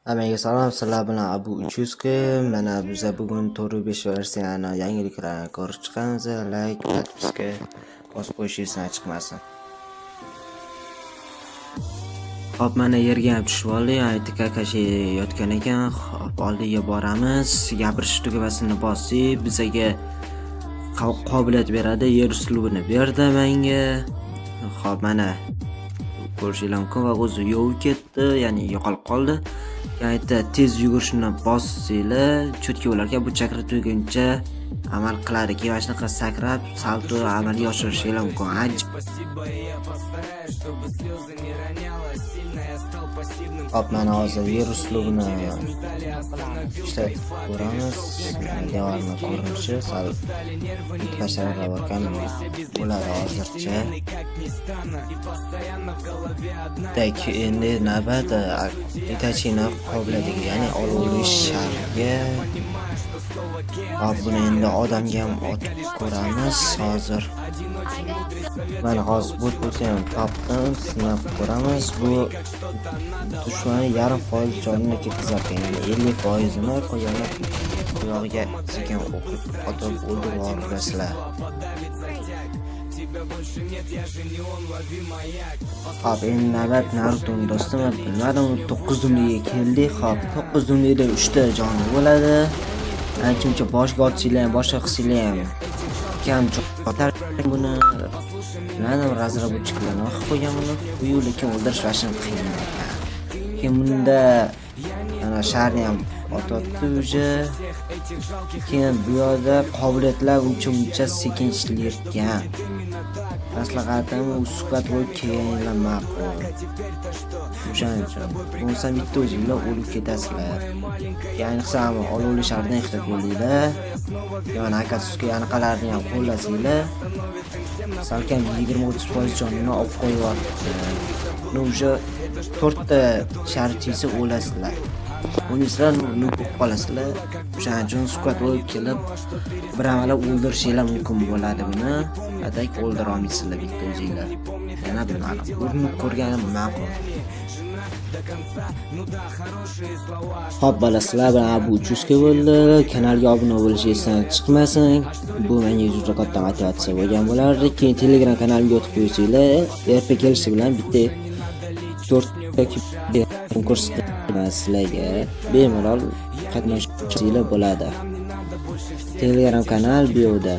Hammaga salom, sizlar bilan Abu 300 mana biz bugun To'g'ri 5 versiyani yangiliklarini ko'rib chiqamiz. Like, podpiska bosib qo'yishingizni chiqmasin. Hop, mana yerga ham tushib oldik. Aytdik akashi yotgan ekan. Hop, oldiga boramiz. Gapirish tugmasini bosib, bizaga qobiliyat beradi. Yer uslubini berdi menga. Hop, mana ko'rishingiz mumkin va o'zi yo'q ketdi, ya'ni yo'qolib qoldi. Aytdi tez yugurishni bossanglar, cho'tkalarga bu chakra tuguncha amal qiladi. Keyin shunaqa sakrab, salto amalga oshirishingiz mumkin. Hop, mana hozir yer uslubini ishlatib ko'ramiz. Devorni ko'rinishi sal tashqariga borgan bo'ladi hozircha. Tak endi navbat Itachini qobiliyatiga, ya'ni olovli sharga. Hop, buni endi odamga ham otib ko'ramiz hozir. Mana hozir bu bo'lsa ham topdim, sinab ko'ramiz. Bu dushmani yarim foiz jonini ketkazadi, ya'ni 50%ni qo'yganlar qulog'iga sekin o'qib otib o'ldirib yuborasizlar. Hop, endi navbat Naruto'ning do'stimi, bilmadim 9 dumliga keldik. Hop, 9 dumlikda 3 ta joni bo'ladi. Ancha boshga otsizlar ham, boshqa qilsanglar ham kam cho'qotar buni. Bilmadim, razrabuchiklarni o'qib qo'ygan buni. Bu lekin o'ldirish vashin qiyin ekan. Keyin bunda mana sharni ham ototdi uje. Keyin bu yoqda qobiliyatlar uncha sekin ishlayotgan. Maslahatim suhbat bo'lib kelganlar ma'qul. O'shaning uchun bo'lsa bitta o'zinglar o'lib ketasizlar. Ayniqsa olovli shardan ehtiyot bo'linglar. Yana akatsuki anaqalarni ham qo'llasanglar. Salkam 20-30% jonini olib qo'yyapti. O'sha 4 ta sharchisi o'lasizlar. Unislar nutib qolasizlar. O'shaning uchun suhbat bo'lib kelib bir amalab o'ldirishingiz mumkin bo'ladi buni. Adak o'ldira olmaysizlar bitta o'zinglar. Yana bilmadim. Urinib ko'rganim ma'qul. Hop, sizlar bilan Abu 300 bo'ldi. Kanalga obuna bo'lishingizdan chiqmasin. Bu menga juda katta motivatsiya bo'lgan bo'lardi. Keyin Telegram kanalimga o'tib qo'ysanglar, erta kelishi bilan bitta 4 ta konkurs sizlarga bemalol qatnashinglar bo'ladi. Telegram kanal bu yerda.